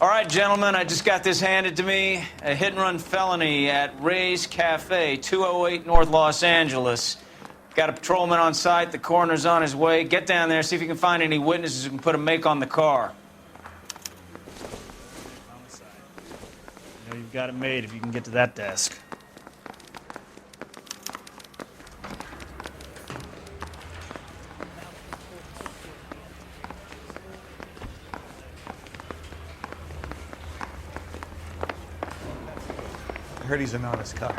All right, gentlemen, I just got this handed to me. A hit-and-run felony at Ray's Cafe, 208 North Los Angeles. Got a patrolman on site. The coroner's on his way. Get down there, see if you can find any witnesses who can put a make on the car. You know you've got it made if you can get to that desk. I heard he's an honest cop.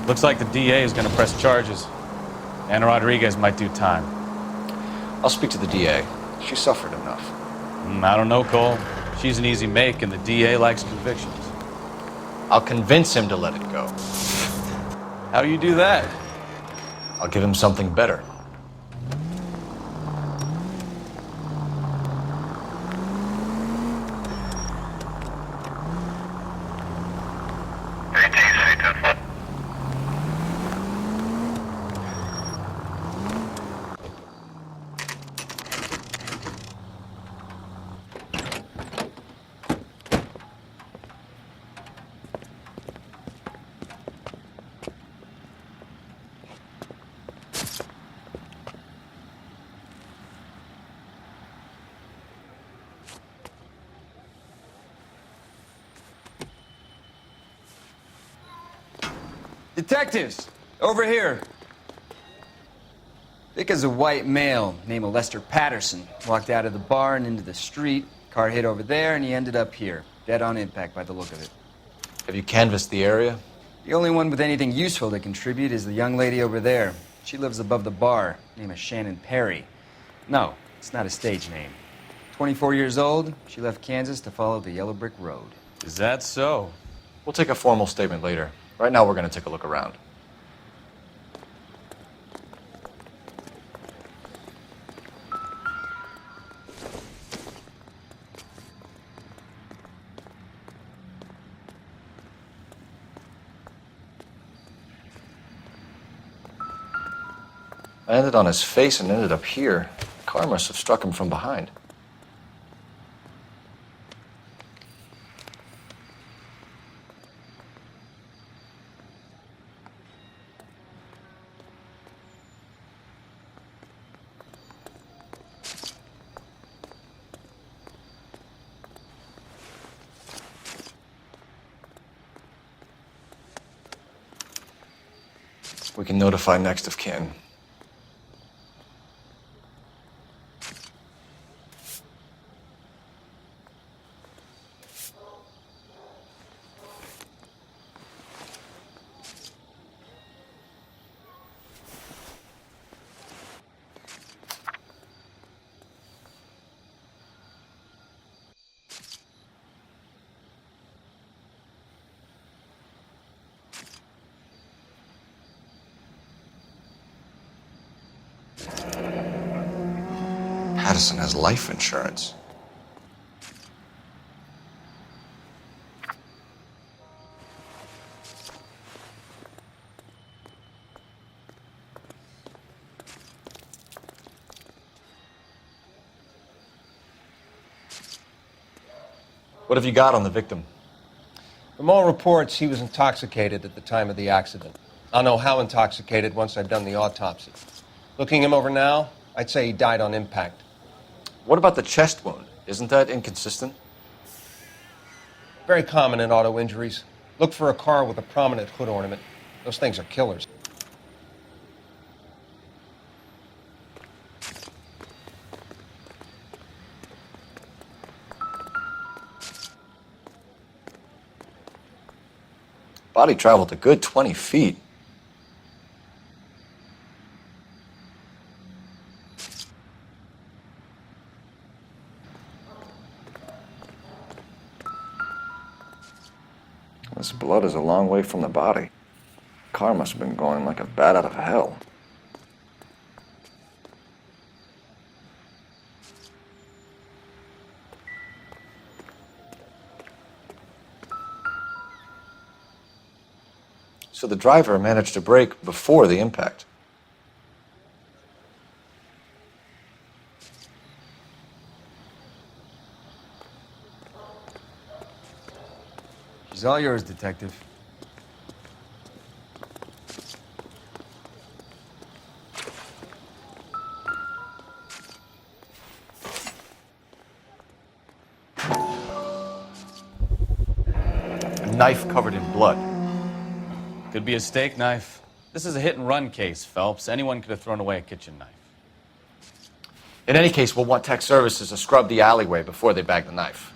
Looks like the DA is going to press charges. Anna Rodriguez might do time. I'll speak to the DA. She suffered enough. I don't know, Cole. She's an easy make, and the DA likes convictions. I'll convince him to let it go. How do you do that? I'll give him something better. Detectives, over here. Vic is a white male named Lester Patterson. Walked out of the bar and into the street. Car hit over there, and he ended up here. Dead on impact by the look of it. Have you canvassed the area? The only one with anything useful to contribute is the young lady over there. She lives above the bar. Name is Shannon Perry. No, it's not a stage name. 24 years old, she left Kansas to follow the Yellow Brick Road. Is that so? We'll take a formal statement later. Right now, we're going to take a look around. I landed on his face and ended up here. The car must have struck him from behind. We can notify next of kin. Patterson has life insurance. What have you got on the victim? From all reports, he was intoxicated at the time of the accident. I'll know how intoxicated once I've done the autopsy. Looking him over now, I'd say he died on impact. What about the chest wound? Isn't that inconsistent? Very common in auto injuries. Look for a car with a prominent hood ornament. Those things are killers. Body traveled a good 20 feet. This blood is a long way from the body. Car must have been going like a bat out of hell. So the driver managed to brake before the impact. She's all yours, Detective. A knife covered in blood. Could be a steak knife. This is a hit-and-run case, Phelps. Anyone could have thrown away a kitchen knife. In any case, we'll want tech services to scrub the alleyway before they bag the knife.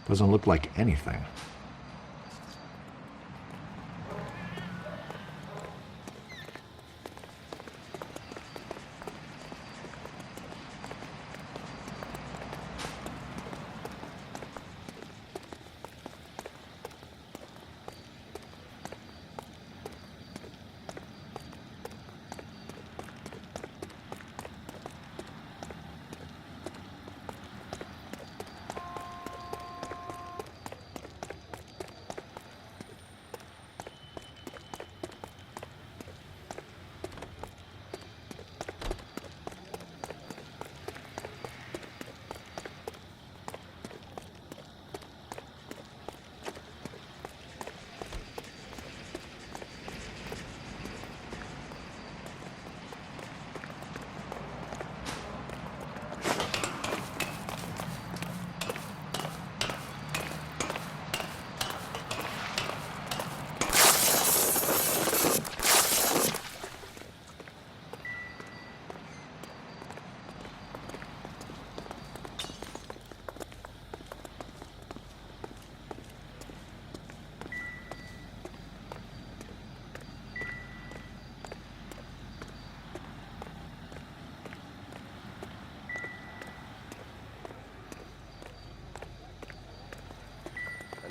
Doesn't look like anything.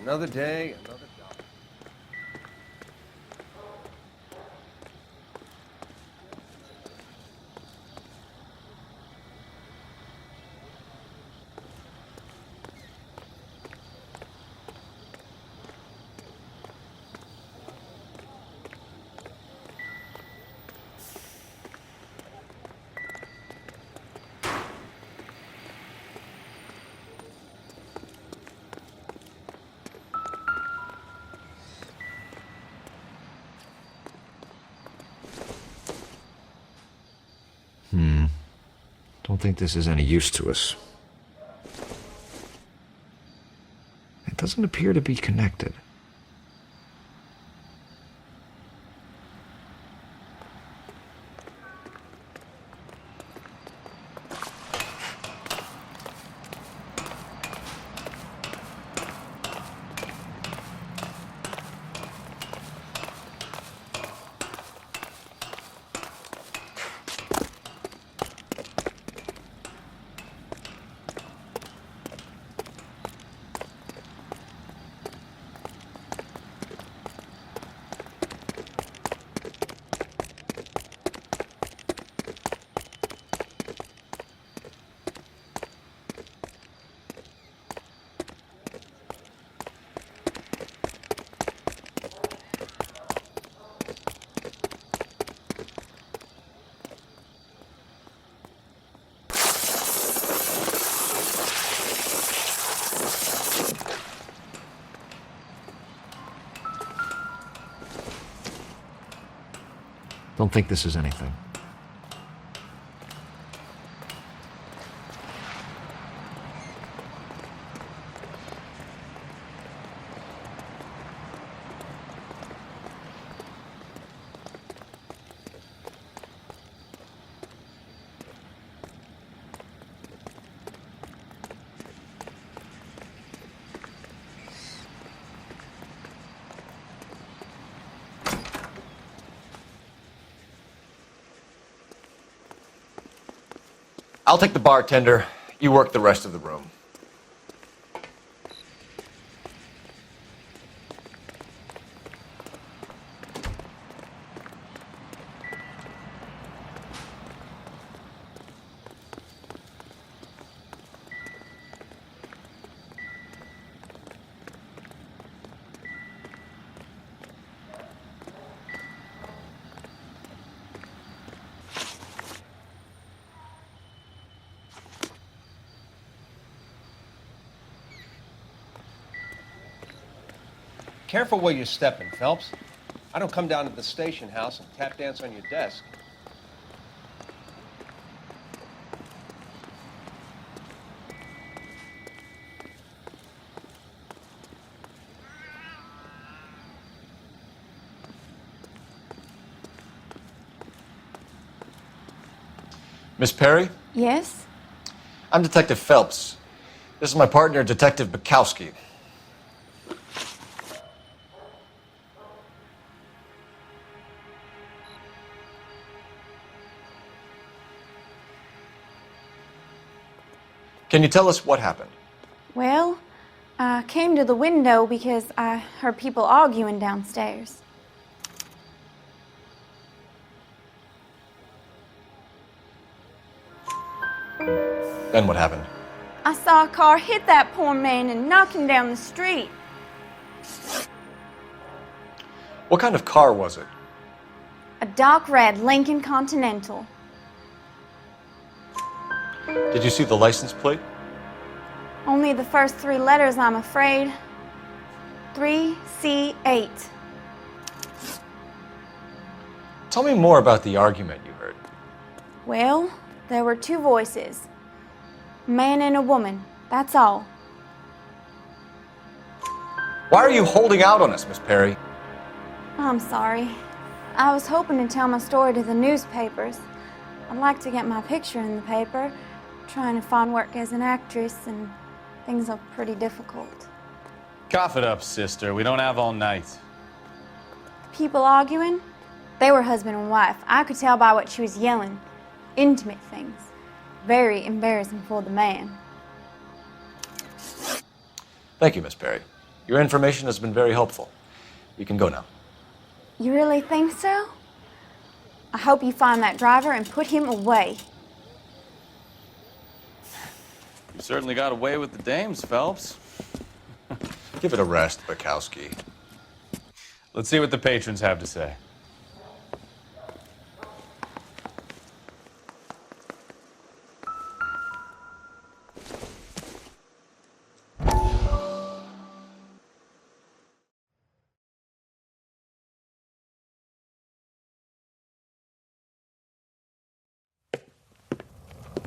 Another day, another job. Don't think this is any use to us. It doesn't appear to be connected. Don't think this is anything. I'll take the bartender. You work the rest of the room. Careful where you're stepping, Phelps. I don't come down to the station house and tap dance on your desk. Miss Perry? Yes? I'm Detective Phelps. This is my partner, Detective Bukowski. Can you tell us what happened? Well, I came to the window because I heard people arguing downstairs. Then what happened? I saw a car hit that poor man and knock him down the street. What kind of car was it? A dark red Lincoln Continental. Did you see the license plate? Only the first 3 letters, I'm afraid. 3C8. Tell me more about the argument you heard. Well, there were 2 voices. A man and a woman, that's all. Why are you holding out on us, Miss Perry? I'm sorry. I was hoping to tell my story to the newspapers. I'd like to get my picture in the paper. Trying to find work as an actress, and things are pretty difficult. Cough it up, sister. We don't have all night. People arguing? They were husband and wife. I could tell by what she was yelling. Intimate things. Very embarrassing for the man. Thank you, Miss Perry. Your information has been very helpful. You can go now. You really think so? I hope you find that driver and put him away. You certainly got away with the dames, Phelps. Give it a rest, Bukowski. Let's see what the patrons have to say.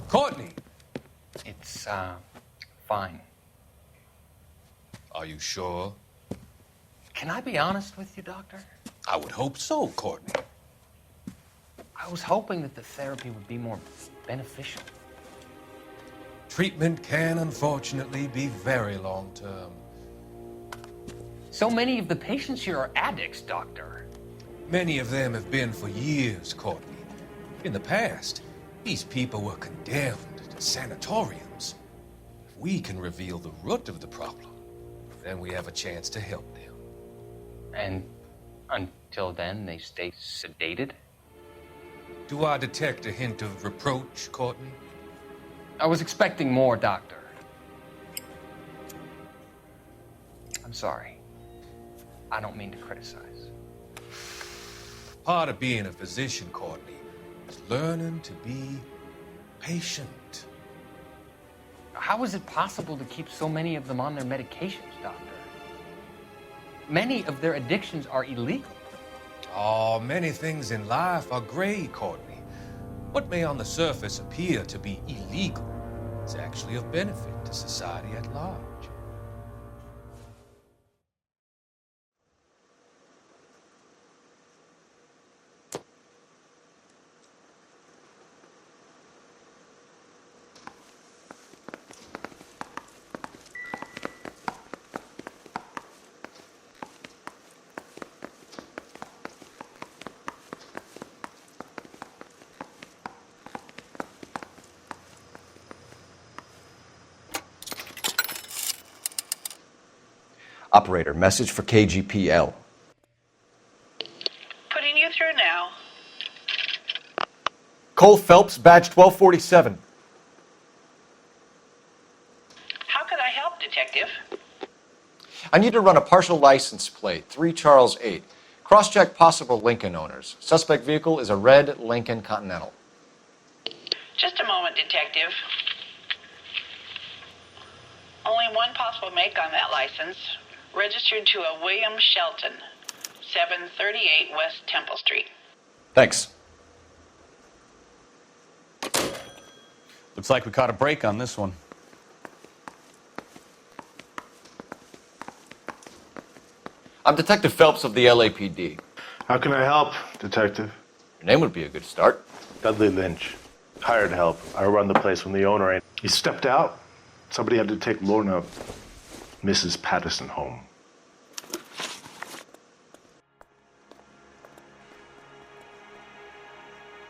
Courtney, It's, fine. are you sure? Can I be honest with you, Doctor? I would hope so, Courtney. I was hoping that the therapy would be more beneficial. Treatment can unfortunately be very long-term. So many of the patients here are addicts, Doctor. Many of them have been for years, Courtney. In the past, these people were condemned to sanatoriums. If we can reveal the root of the problem, then we have a chance to help them. And until then, they stay sedated? Do I detect a hint of reproach, Courtney? I was expecting more, Doctor. I'm sorry. I don't mean to criticize. Part of being a physician, Courtney, is learning to be patient. How is it possible to keep so many of them on their medications, Doctor? Many of their addictions are illegal. Oh, many things in life are gray, Courtney. What may on the surface appear to be illegal is actually of benefit to society at large. Operator, message for KGPL. Putting you through now. Cole Phelps, badge 1247. How could I help, Detective? I need to run a partial license plate, 3 Charles 8. Cross-check possible Lincoln owners. Suspect vehicle is a red Lincoln Continental. Just a moment, Detective. Only one possible make on that license. Registered to a William Shelton, 738 West Temple Street. Thanks. Looks like we caught a break on this one. I'm Detective Phelps of the LAPD. How can I help, Detective? Your name would be a good start. Dudley Lynch. Hired help. I run the place when the owner ain't. He stepped out. Somebody had to take Lorna, Mrs. Patterson, home.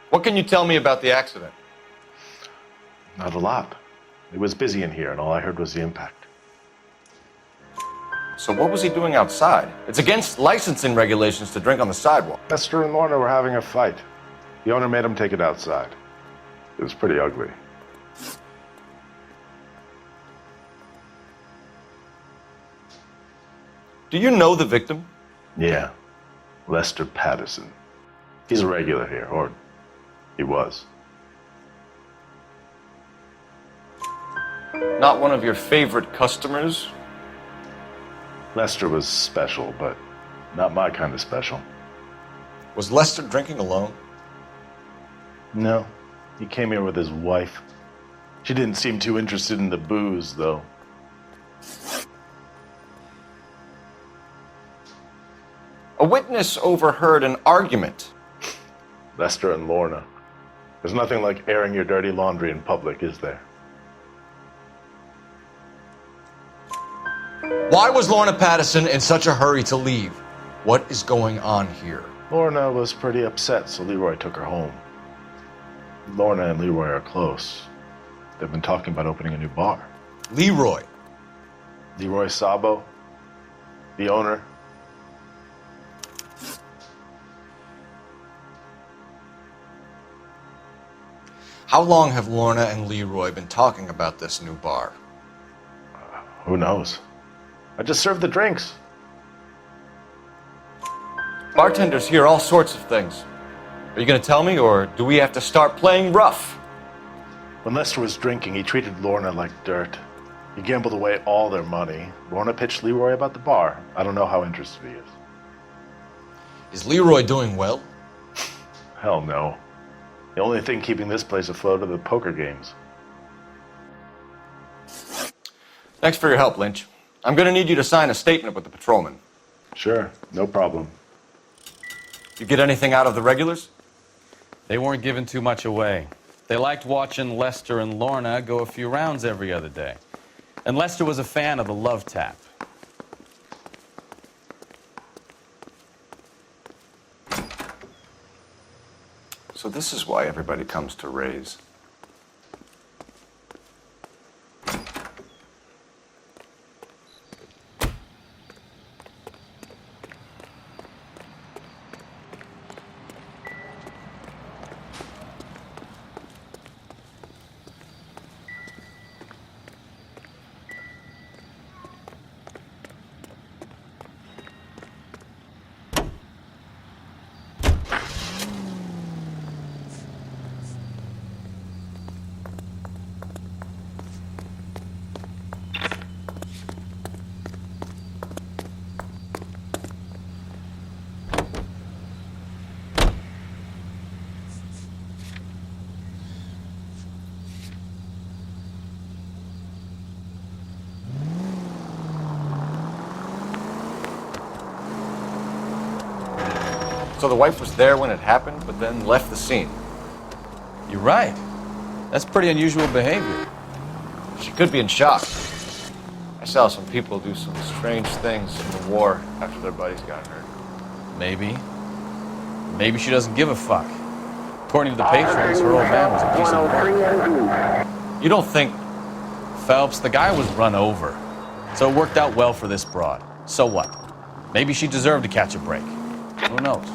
What can you tell me about the accident? Not a lot. It was busy in here, and all I heard was the impact. So what was he doing outside? It's against licensing regulations to drink on the sidewalk. Lester and Lorna were having a fight. The owner made him take it outside. It was pretty ugly. Do you know the victim? Yeah. Lester Patterson. He's a regular here, or he was. Not one of your favorite customers? Lester was special, but not my kind of special. Was Lester drinking alone? No. He came here with his wife. She didn't seem too interested in the booze, though. A witness overheard an argument. Lester and Lorna. There's nothing like airing your dirty laundry in public, is there? Why was Lorna Patterson in such a hurry to leave? What is going on here? Lorna was pretty upset, so Leroy took her home. Lorna and Leroy are close. They've been talking about opening a new bar. Leroy. Leroy Sabo, the owner. How long have Lorna and Leroy been talking about this new bar? Who knows? I just served the drinks. Bartenders hear all sorts of things. Are you going to tell me, or do we have to start playing rough? When Lester was drinking, he treated Lorna like dirt. He gambled away all their money. Lorna pitched Leroy about the bar. I don't know how interested he is. Is Leroy doing well? Hell no. The only thing keeping this place afloat are the poker games. Thanks for your help, Lynch. I'm going to need you to sign a statement with the patrolman. Sure, no problem. You get anything out of the regulars? They weren't giving too much away. They liked watching Lester and Lorna go a few rounds every other day. And Lester was a fan of the love tap. So this is why everybody comes to Ray's. So the wife was there when it happened, but then left the scene. You're right. That's pretty unusual behavior. She could be in shock. I saw some people do some strange things in the war after their buddies got hurt. Maybe. Maybe she doesn't give a fuck. According to the patrons, her old man was a piece of work. You don't think... Phelps, the guy was run over. So it worked out well for this broad. So what? Maybe she deserved to catch a break. Who knows?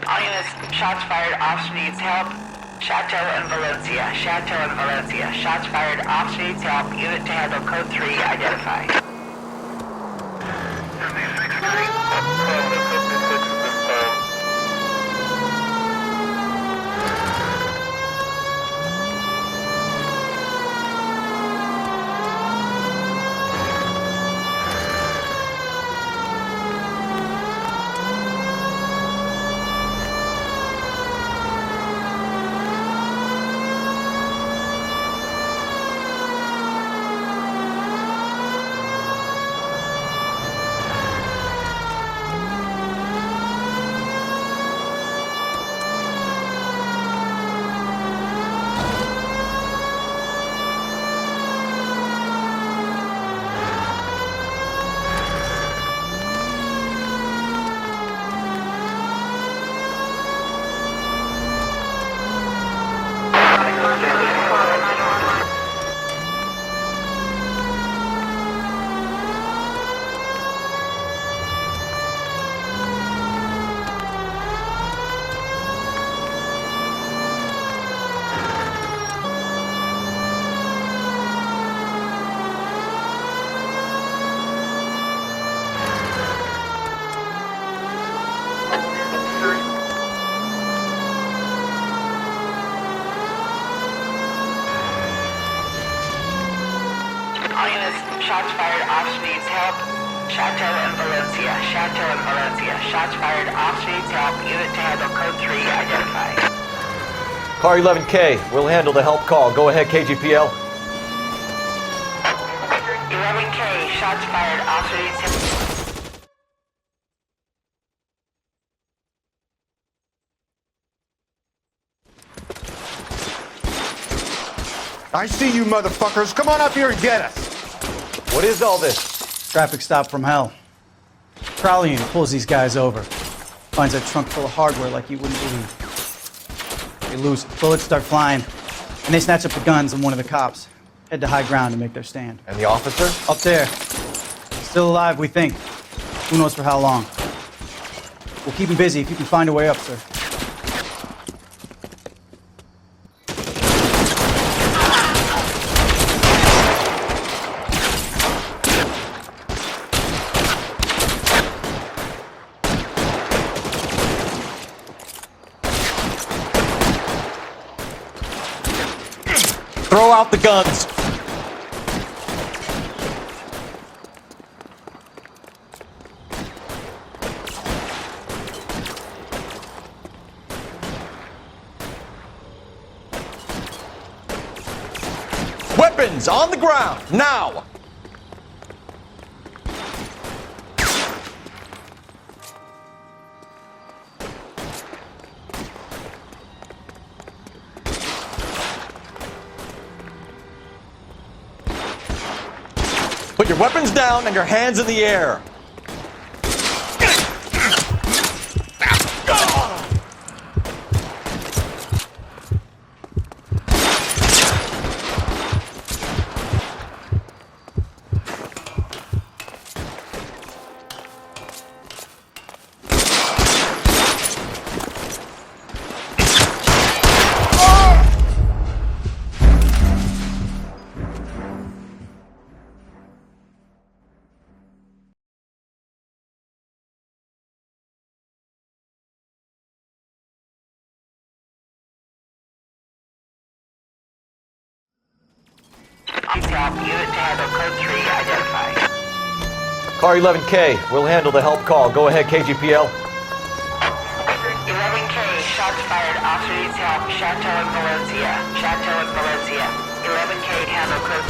All units, shots fired, officer needs help. Chateau and Valencia, Chateau and Valencia. Shots fired, officer needs help. Unit to handle code 3, identify. Shots fired, officer needs help. Chateau and Valencia, Chateau and Valencia. Shots fired, officer needs help. Unit to handle code 3, identify. Car 11K, we'll handle the help call. Go ahead, KGPL. 11K, shots fired, officer needs help. I see you motherfuckers. Come on up here and get us. What is all this? Traffic stop from hell. Prowler unit pulls these guys over. Finds a trunk full of hardware like you wouldn't believe. They lose it. Bullets start flying. And they snatch up the guns and one of the cops. Head to high ground to make their stand. And the officer? Up there. Still alive, we think. Who knows for how long. We'll keep him busy if you can find a way up, sir. Throw out the guns. Weapons on the ground, now! Put your weapons down and your hands in the air. Unit to handle code 3, identify. Car 11K, we'll handle the help call. Go ahead, KGPL. 11K, shots fired, officer needs help. Chateau and Valencia, Chateau and Valencia. 11K, handle code.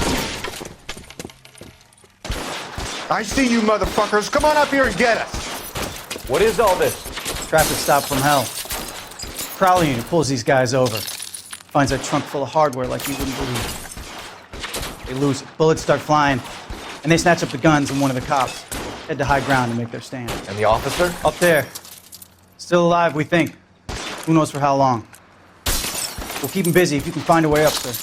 I see you motherfuckers. Come on up here and get us. What is all this? Traffic stop from hell. Prowler unit pulls these guys over. Finds a trunk full of hardware like you wouldn't believe. They lose it. Bullets start flying. And they snatch up the guns and one of the cops. Head to high ground to make their stand. And the officer? Up there. Still alive, we think. Who knows for how long. We'll keep him busy if you can find a way up, sir.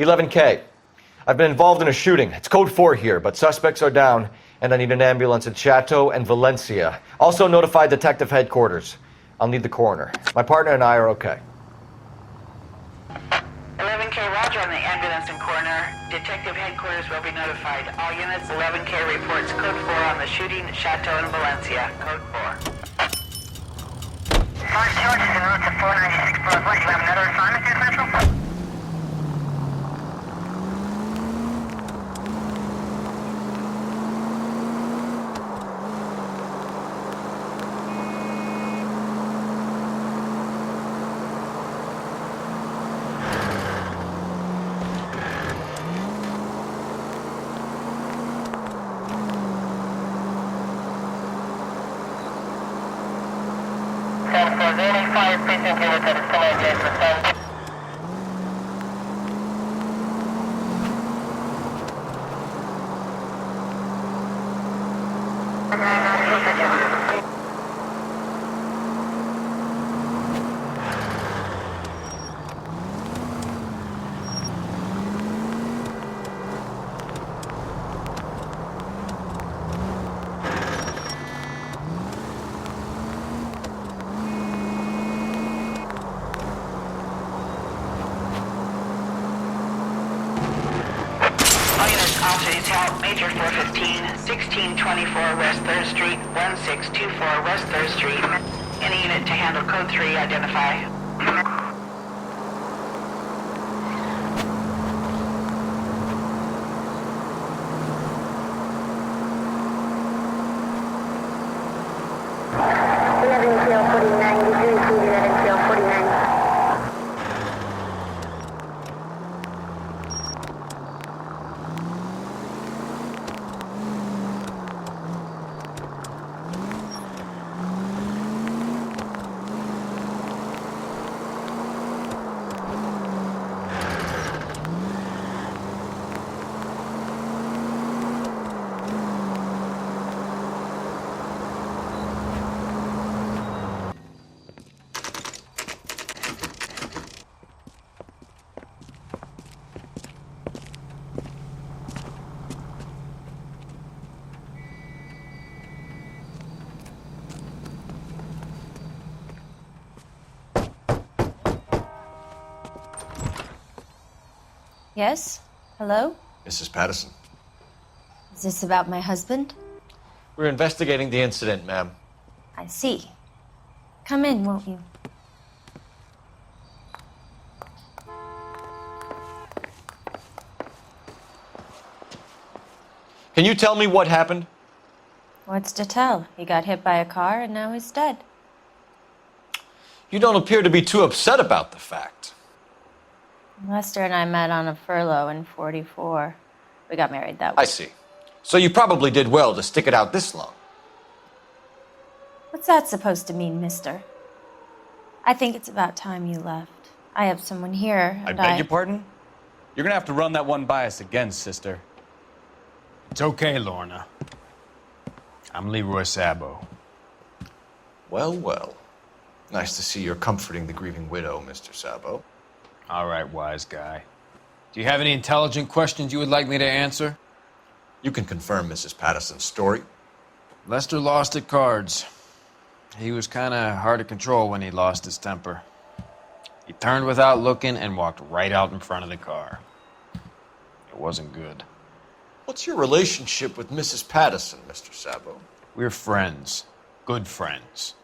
11K. I've been involved in a shooting. It's code 4 here, but suspects are down, and I need an ambulance in Chateau and Valencia. Also notify detective headquarters. I'll need the coroner. My partner and I are okay. 11K, roger on the ambulance and coroner. Detective headquarters will be notified. All units, 11K reports code 4 on the shooting at Chateau and Valencia. Code 4. Sarge George is en route to 496 Broadway. Do you have another assignment here, Central? Fire precinct units at a semi-adjacent for Major 415, 1624 West 3rd Street, 1624 West 3rd Street. Any unit to handle code 3, identify. Yes? Hello? Mrs. Patterson. Is this about my husband? We're investigating the incident, ma'am. I see. Come in, won't you? Can you tell me what happened? What's to tell? He got hit by a car and now he's dead. You don't appear to be too upset about the fact. Lester and I met on a furlough in 44. We got married that way. I see. So you probably did well to stick it out this long. What's that supposed to mean, mister? I think it's about time you left. I have someone here, I and beg your pardon? You're gonna have to run that one by us again, sister. It's okay, Lorna. I'm Leroy Sabo. Well, well. Nice to see you're comforting the grieving widow, Mr. Sabo. All right, wise guy. Do you have any intelligent questions you would like me to answer? You can confirm Mrs. Patterson's story. Lester lost at cards. He was kind of hard to control when he lost his temper. He turned without looking and walked right out in front of the car. It wasn't good. What's your relationship with Mrs. Patterson, Mr. Sabo? We're friends. Good friends.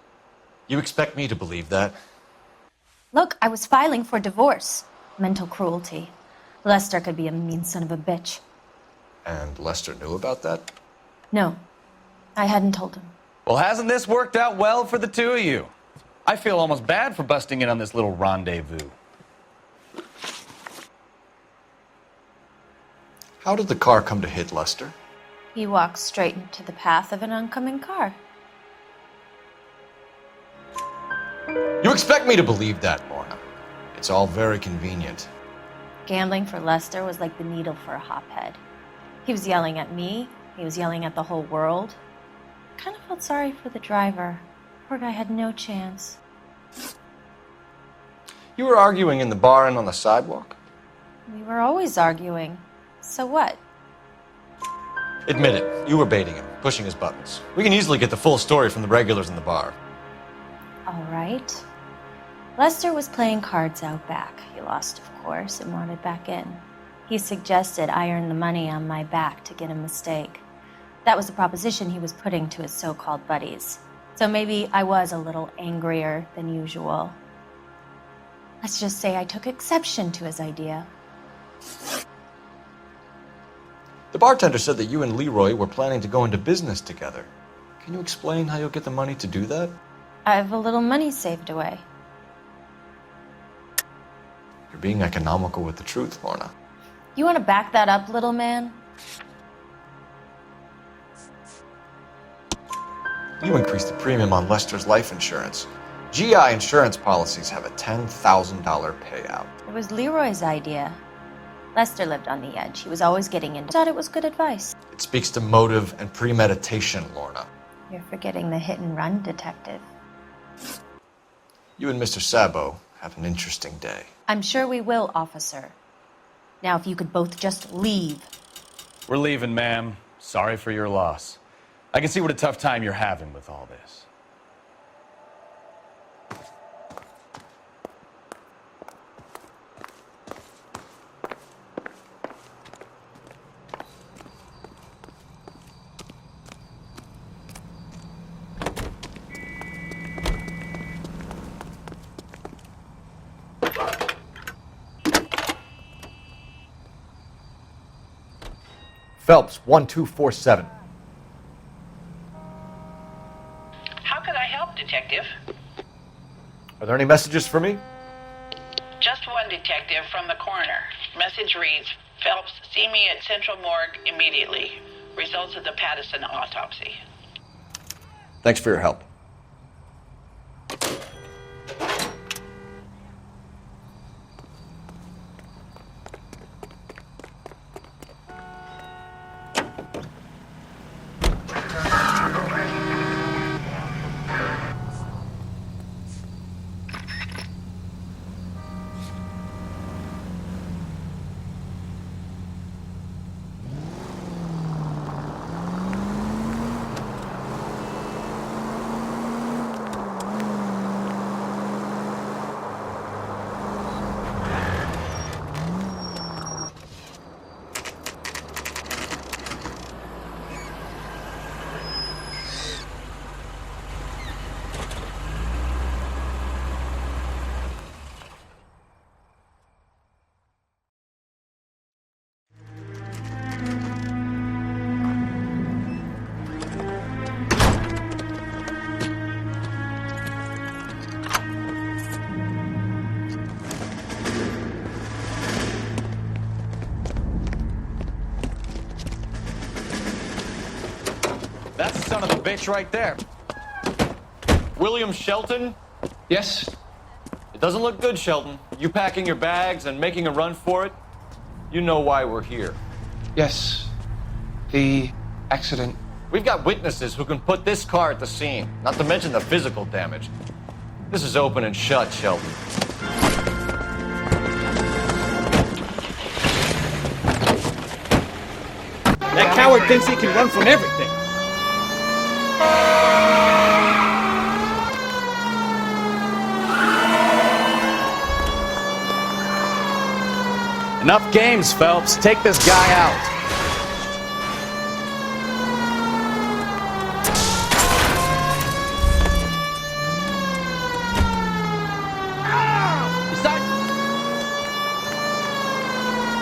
You expect me to believe that? Look, I was filing for divorce. Mental cruelty. Lester could be a mean son of a bitch. And Lester knew about that? No, I hadn't told him. Well, hasn't this worked out well for the two of you? I feel almost bad for busting in on this little rendezvous. How did the car come to hit Lester? He walked straight into the path of an oncoming car. You expect me to believe that, Lorna? It's all very convenient. Gambling for Lester was like the needle for a hophead. He was yelling at me. He was yelling at the whole world. I kind of felt sorry for the driver. Poor guy had no chance. You were arguing in the bar and on the sidewalk? We were always arguing. So what? Admit it. You were baiting him, pushing his buttons. We can easily get the full story from the regulars in the bar. All right. Lester was playing cards out back. He lost, of course, and wanted back in. He suggested I earn the money on my back to get a mistake. That was the proposition he was putting to his so-called buddies. So maybe I was a little angrier than usual. Let's just say I took exception to his idea. The bartender said that you and Leroy were planning to go into business together. Can you explain how you'll get the money to do that? I have a little money saved away. You're being economical with the truth, Lorna. You want to back that up, little man? You increased the premium on Lester's life insurance. GI insurance policies have a $10,000 payout. It was Leroy's idea. Lester lived on the edge. He was always getting in. Thought it was good advice. It speaks to motive and premeditation, Lorna. You're forgetting the hit and run detective. You and Mr. Sabo have an interesting day. I'm sure we will, officer. Now, if you could both just leave. We're leaving, ma'am. Sorry for your loss. I can see what a tough time you're having with all this. Phelps, 1247. How could I help, Detective? Are there any messages for me? Just one detective from the coroner. Message reads, Phelps, see me at Central Morgue immediately. Results of the Pattison autopsy. Thanks for your help. That's the son of a bitch right there. William Shelton? Yes? It doesn't look good, Shelton. You packing your bags and making a run for it? You know why we're here. Yes. The accident. We've got witnesses who can put this car at the scene, not to mention the physical damage. This is open and shut, Shelton. That coward thinks he can run from everything. Enough games, Phelps. Take this guy out.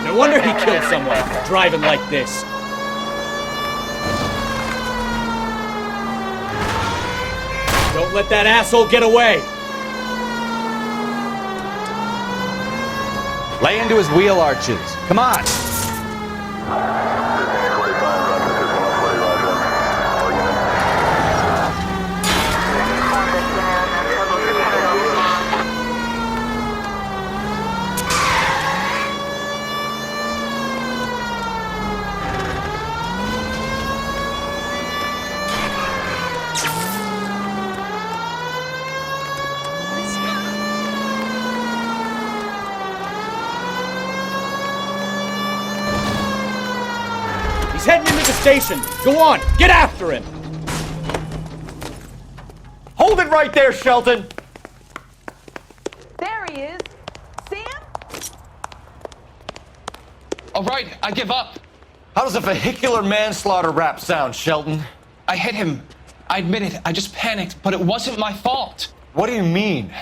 No wonder he killed someone driving like this. Don't let that asshole get away. Lay into his wheel arches. Come on. heading into the station. Go on, get after him. Hold it right there, Shelton. There he is. See him? All right, I give up. How does a vehicular manslaughter rap sound, Shelton? I hit him. I admit it. I just panicked, but it wasn't my fault. What do you mean?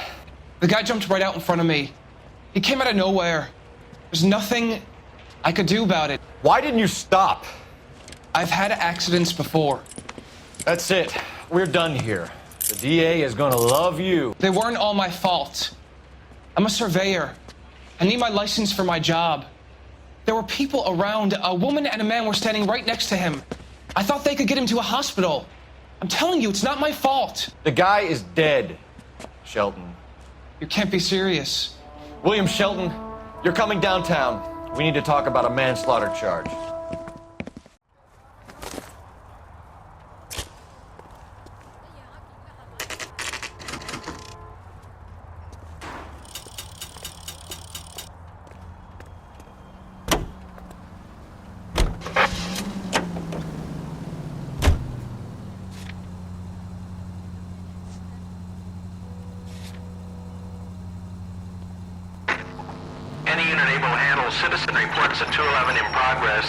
The guy jumped right out in front of me. He came out of nowhere. There's nothing I could do about it. Why didn't you stop? I've had accidents before. That's it. We're done here. The DA is gonna love you. They weren't all my fault. I'm a surveyor. I need my license for my job. There were people around. A woman and a man were standing right next to him. I thought they could get him to a hospital. I'm telling you, it's not my fault. The guy is dead, Shelton. You can't be serious. William Shelton, you're coming downtown. We need to talk about a manslaughter charge. Citizen reports a 211 in progress.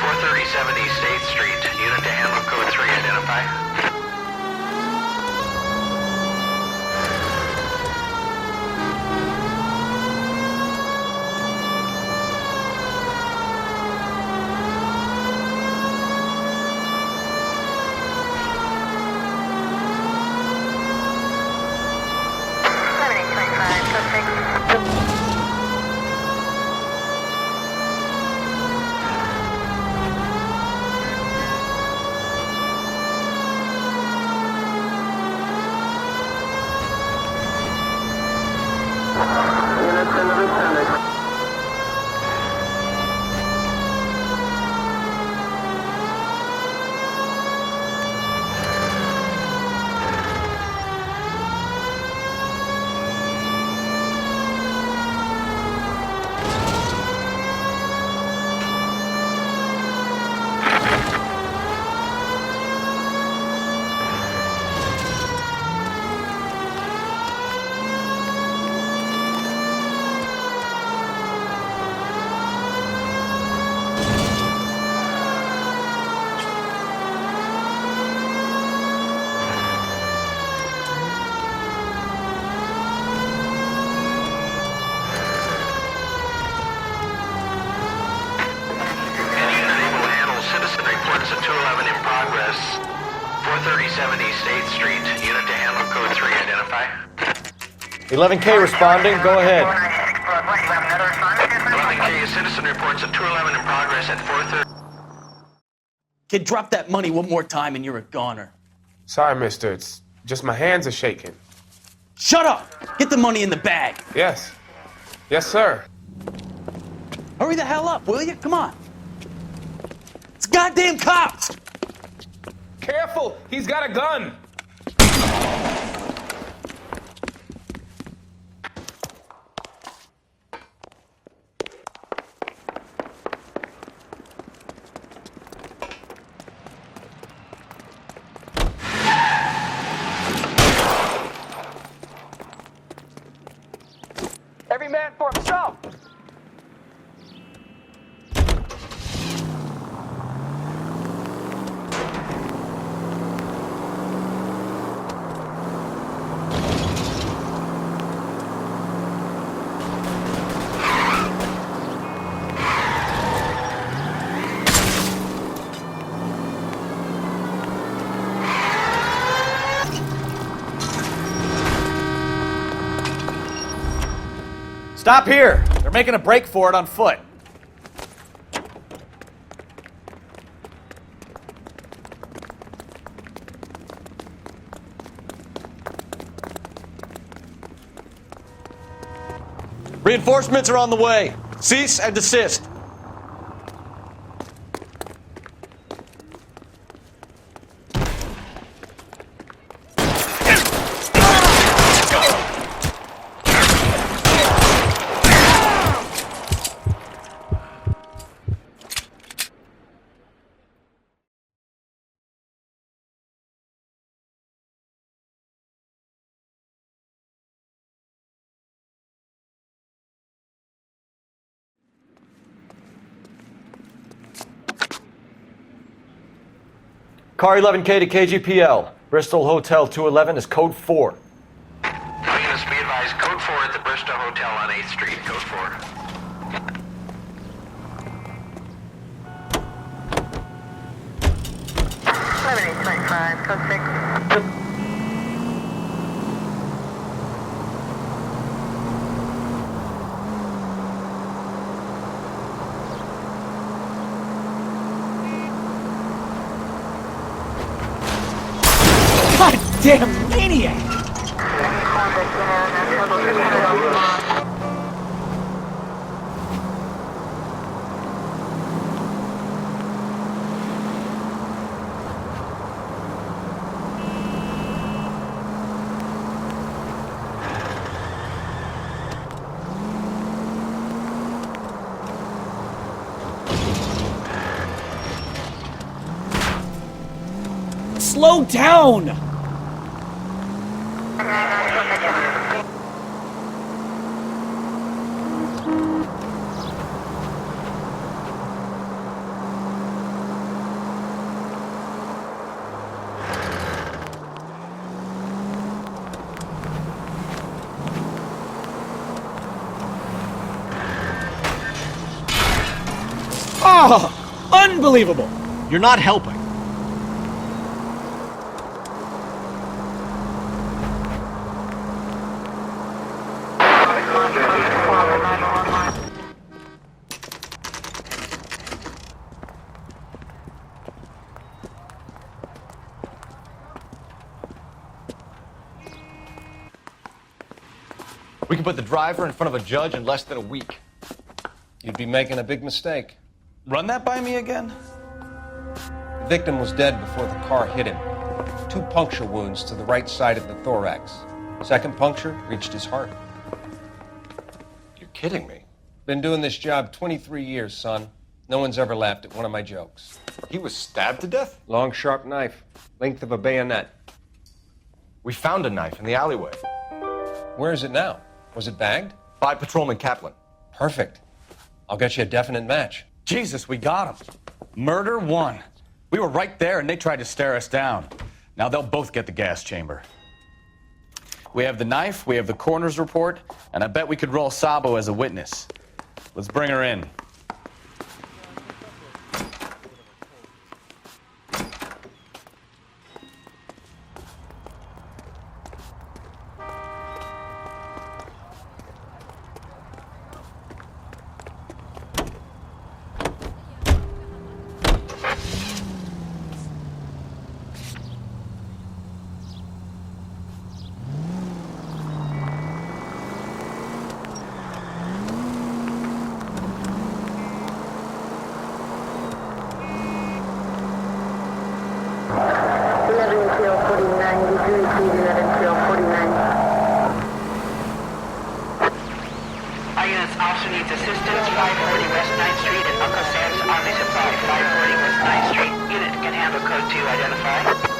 437 East 8th Street. Unit to handle code 3. Identify. Reports a 211 in progress. 437 East 8th Street. Unit to handle code 3. Identify. 11K responding. Go ahead. 11K, a citizen reports a 211 in progress at 430. Kid, drop that money one more time and you're a goner. Sorry, mister. It's just my hands are shaking. Shut up! Get the money in the bag. Yes. Yes, sir. Hurry the hell up, will you? Come on. It's goddamn cops! Careful! He's got a gun! Every man for himself! Stop here! They're making a break for it on foot. Reinforcements are on the way. Cease and desist. Car 11K to KGPL. Bristol Hotel 211 is code 4. All units be advised, code 4 at the Bristol Hotel on 8th Street, code 4. Code 6. Damn maniac! Slow down! Oh, unbelievable! You're not helping. We can put the driver in front of a judge in less than a week. You'd be making a big mistake. Run that by me again? The victim was dead before the car hit him. 2 puncture wounds to the right side of the thorax. Second puncture reached his heart. You're kidding me. Been doing this job 23 years, son. No one's ever laughed at one of my jokes. He was stabbed to death? Long, sharp knife. Length of a bayonet. We found a knife in the alleyway. Where is it now? Was it bagged? By Patrolman Kaplan. Perfect. I'll get you a definite match. Jesus, we got him. Murder 1. We were right there and they tried to stare us down. Now they'll both get the gas chamber. We have the knife, we have the coroner's report, and I bet we could roll Sabo as a witness. Let's bring her in. All units, officer needs assistance, 540 West 9th Street at Uncle Sam's Army Supply, 540 West 9th Street. Unit can handle code 2, identify.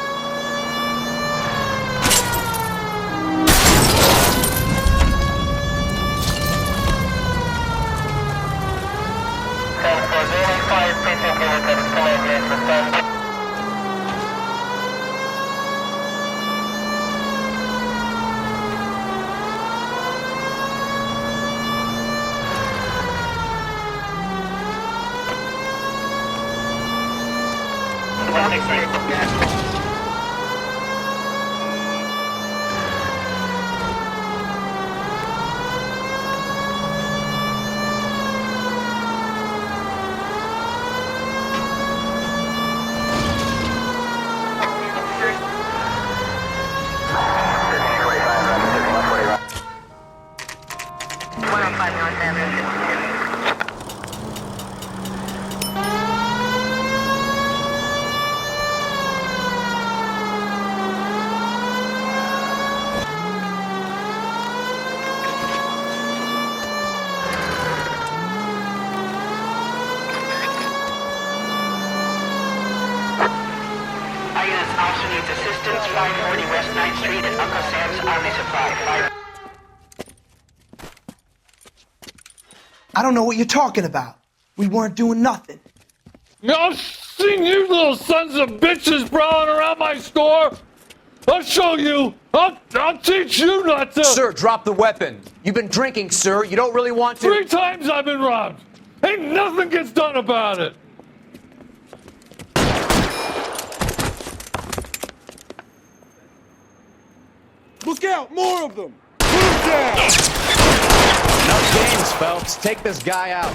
Officer needs assistance, 540 West 9th Street at Uncle Sam's Army Supply. I don't know what you're talking about. We weren't doing nothing. No, seen you little sons of bitches prowling around my store. I'll show you. I'll teach you not to. Sir, drop the weapon. You've been drinking, sir. You don't really want to. 3 times I've been robbed. Ain't nothing gets done about it. Look out, more of them. Move down. Enough games, Phelps. Take this guy out.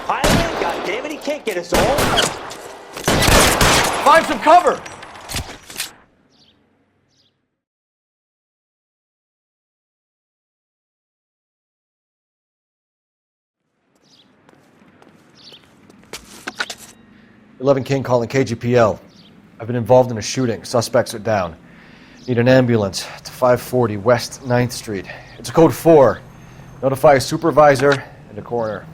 Highway, goddammit, he can't get us all. Find some cover! "11 King calling KGPL. I've been involved in a shooting. Suspects are down. Need an ambulance to 540 West 9th Street. It's a code 4. Notify a supervisor and a coroner."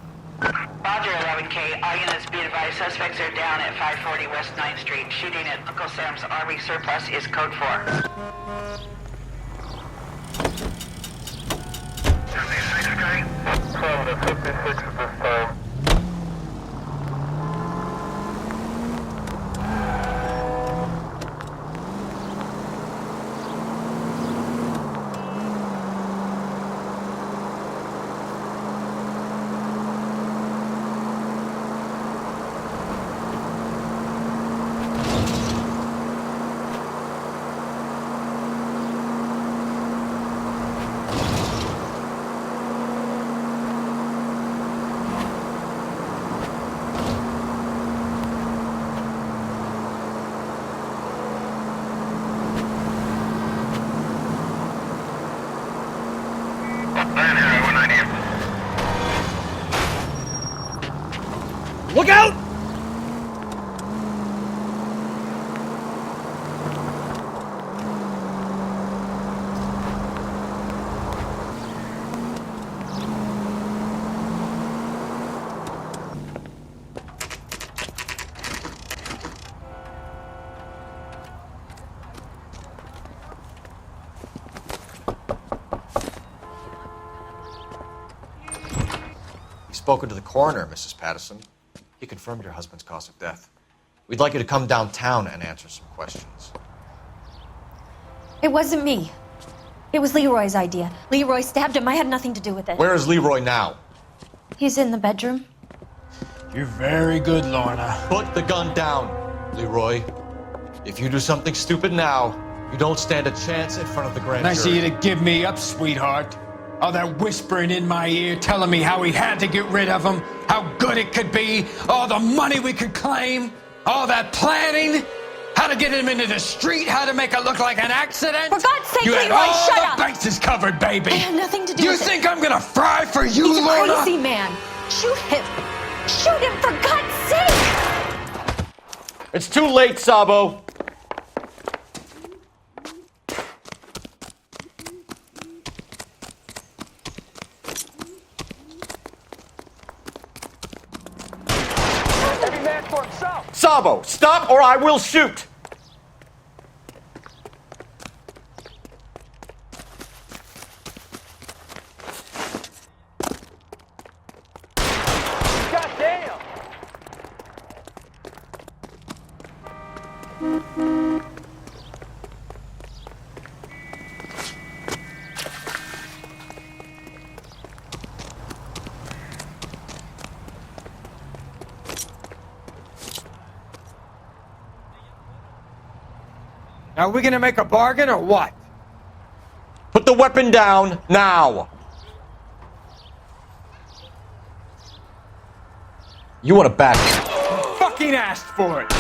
Roger, 11K. All units be advised, suspects are down at 540 West 9th Street. Shooting at Uncle Sam's Army surplus is code 4. 12 to 56 at this time. Look out! You've spoken to the coroner, Mrs. Patterson. He confirmed your husband's cause of death. We'd like you to come downtown and answer some questions. It wasn't me. It was Leroy's idea. Leroy stabbed him. I had nothing to do with it. Where is Leroy now? He's in the bedroom. You're very good, Lorna. Put the gun down, Leroy. If you do something stupid now, you don't stand a chance in front of the grand Nice of jury. you to give me up, sweetheart. All that whispering in my ear telling me how we had to get rid of him, how good it could be, all the money we could claim, all that planning, how to get him into the street, how to make it look like an accident. For God's sake, you had Leroy, all shut the up. bases covered, baby. I had nothing to do You with it. think I'm gonna fry for you, He's a Lorna? crazy man. Shoot him. Shoot him, for God's sake. It's too late, Sabo. Every man for himself. Sabo, stop or I will shoot! Goddamn. Are we gonna make a bargain or what? Put the weapon down now! You want to back me? Fucking asked for it.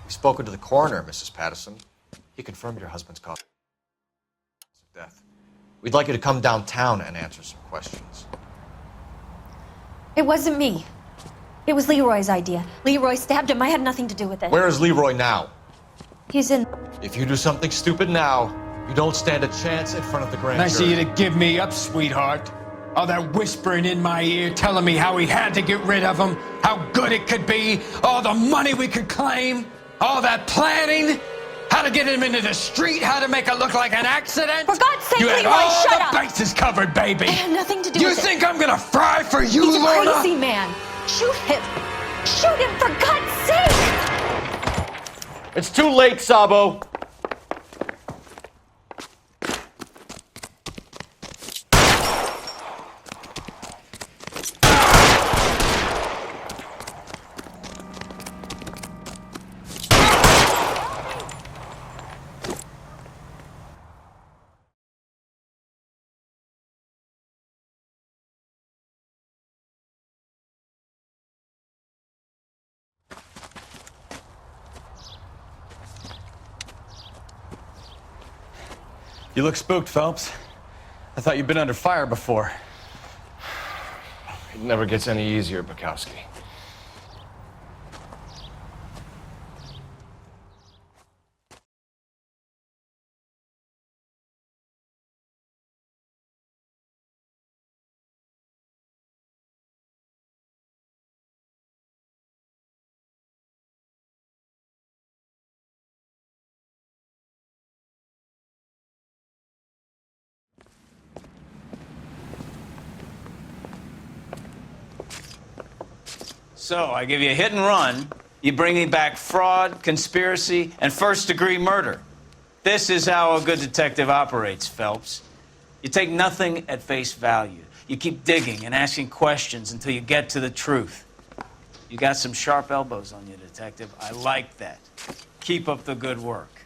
You've spoken to the coroner, Mrs. Patterson. He confirmed your husband's cause of death. We'd like you to come downtown and answer some questions. It wasn't me. It was Leroy's idea. Leroy stabbed him. I had nothing to do with it. Where is Leroy now? He's in... If you do something stupid now, you don't stand a chance in front of the grand Nice of jury. you to give me up, sweetheart. All that whispering in my ear, telling me how he had to get rid of him, how good it could be, all the money we could claim, all that planning, how to get him into the street, how to make it look like an accident. For God's sake, you had Leroy, all shut the up! bases covered, baby. I had nothing to do You with it. think I'm gonna fry for you, He's a Lorna? crazy man. Shoot him. Shoot him, for God's sake! It's too late, Sabo. You look spooked, Phelps. I thought you'd been under fire before. It never gets any easier, Bukowski. So, I give you a hit and run. You bring me back fraud, conspiracy, and first-degree murder. This is how a good detective operates, Phelps. You take nothing at face value. You keep digging and asking questions until you get to the truth. You got some sharp elbows on you, detective. I like that. Keep up the good work.